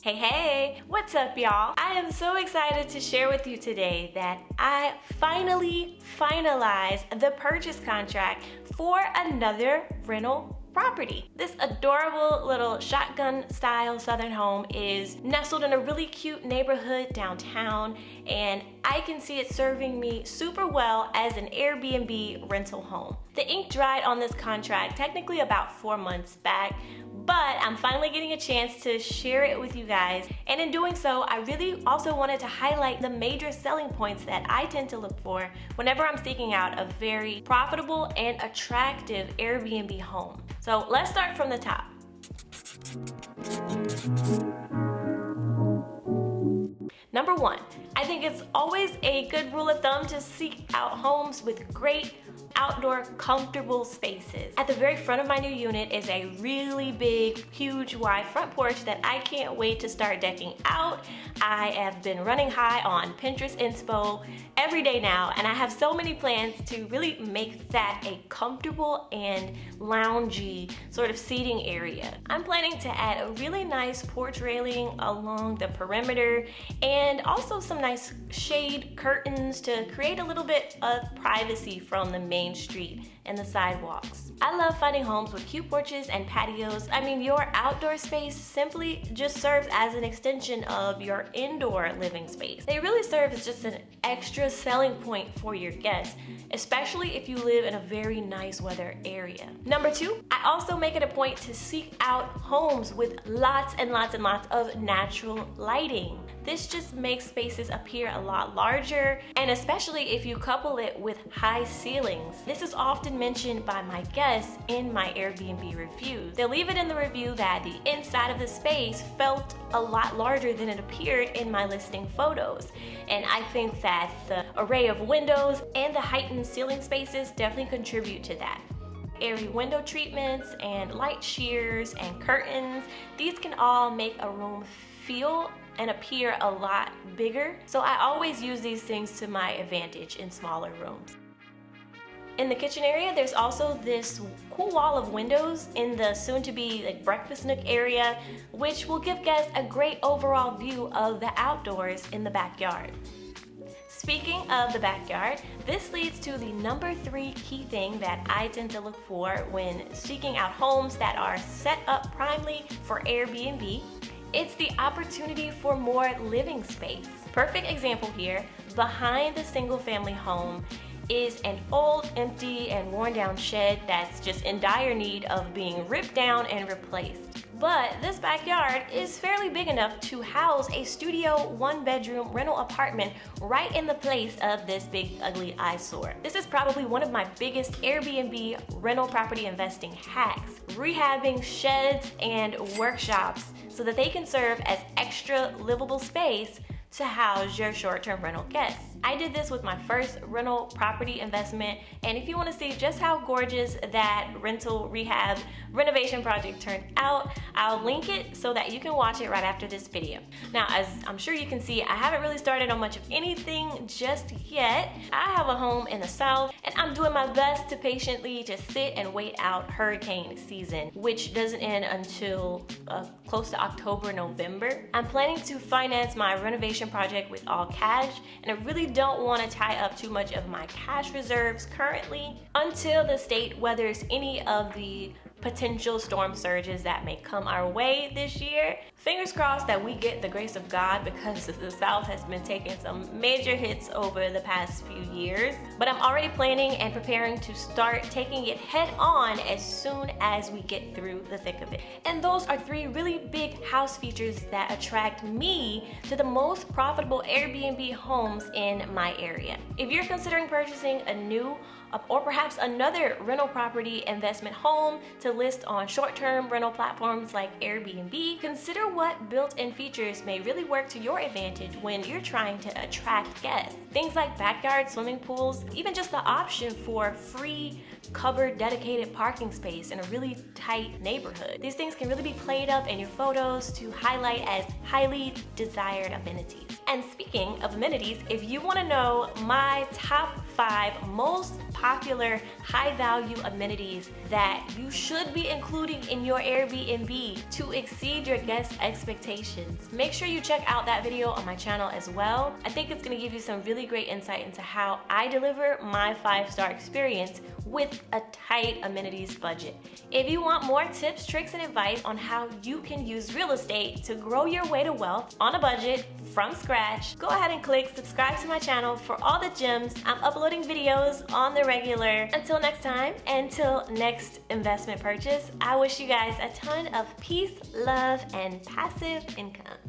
Hey, what's up y'all? I am so excited to share with you today that I finally finalized the purchase contract for another rental property. This adorable little shotgun style southern home is nestled in a really cute neighborhood downtown, and I can see it serving me super well as an Airbnb rental home. The ink dried on this contract technically about 4 months back, but I'm finally getting a chance to share it with you guys. And in doing so, I really also wanted to highlight the major selling points that I tend to look for whenever I'm seeking out a very profitable and attractive Airbnb home. So let's start from the top. Number one, I think it's always a good rule of thumb to seek out homes with great outdoor comfortable spaces. At the very front of my new unit is a really big, huge, wide front porch that I can't wait to start decking out. I have been running high on Pinterest inspo every day now, and I have so many plans to really make that a comfortable and loungy sort of seating area. I'm planning to add a really nice porch railing along the perimeter and also some nice shade curtains to create a little bit of privacy from the main street and the sidewalks. I love finding homes with cute porches and patios. I mean, your outdoor space simply just serves as an extension of your indoor living space. They really serve as just an extra selling point for your guests, especially if you live in a very nice weather area. Number two, I also make it a point to seek out homes with lots and lots and lots of natural lighting. This just makes spaces appear a lot larger, and especially if you couple it with high ceilings. This is often mentioned by my guests in my Airbnb reviews. They'll leave it in the review that the inside of the space felt a lot larger than it appeared in my listing photos. And I think that the array of windows and the heightened ceiling spaces definitely contribute to that. Airy window treatments and light sheers and curtains, these can all make a room feel and appear a lot bigger. So I always use these things to my advantage in smaller rooms. In the kitchen area, there's also this cool wall of windows in the soon-to-be breakfast nook area, which will give guests a great overall view of the outdoors in the backyard. Speaking of the backyard, this leads to the number 3 key thing that I tend to look for when seeking out homes that are set up primely for Airbnb. It's the opportunity for more living space. Perfect example here, behind the single family home is an old, empty, and worn down shed that's just in dire need of being ripped down and replaced. But this backyard is fairly big enough to house a studio 1-bedroom rental apartment right in the place of this big ugly eyesore. This is probably one of my biggest Airbnb rental property investing hacks, rehabbing sheds and workshops so that they can serve as extra livable space to house your short-term rental guests. I did this with my first rental property investment, and if you want to see just how gorgeous that rental rehab renovation project turned out, I'll link it so that you can watch it right after this video. Now, as I'm sure you can see, I haven't really started on much of anything just yet. I have a home in the south, and I'm doing my best to patiently just sit and wait out hurricane season, which doesn't end until close to October, November. I'm planning to finance my renovation project with all cash, and I really don't want to tie up too much of my cash reserves currently until the state weathers any of the potential storm surges that may come our way this year. Fingers crossed that we get the grace of God, because the South has been taking some major hits over the past few years. But I'm already planning and preparing to start taking it head on as soon as we get through the thick of it. And those are 3 really big house features that attract me to the most profitable Airbnb homes in my area. If you're considering purchasing a new or perhaps another rental property investment home to list on short-term rental platforms like Airbnb, consider what built-in features may really work to your advantage when you're trying to attract guests. Things like backyard swimming pools, even just the option for free covered dedicated parking space in a really tight neighborhood. These things can really be played up in your photos to highlight as highly desired amenities. And speaking of amenities, if you want to know my top 5 most popular popular high-value amenities that you should be including in your Airbnb to exceed your guest expectations. Make sure you check out that video on my channel as well. I think it's gonna give you some really great insight into how I deliver my 5-star experience with a tight amenities budget. If you want more tips, tricks, and advice on how you can use real estate to grow your way to wealth on a budget from scratch, go ahead and click subscribe to my channel for all the gems. I'm uploading videos on the regular. Until next time, until next investment purchase, I wish you guys a ton of peace, love, and passive income.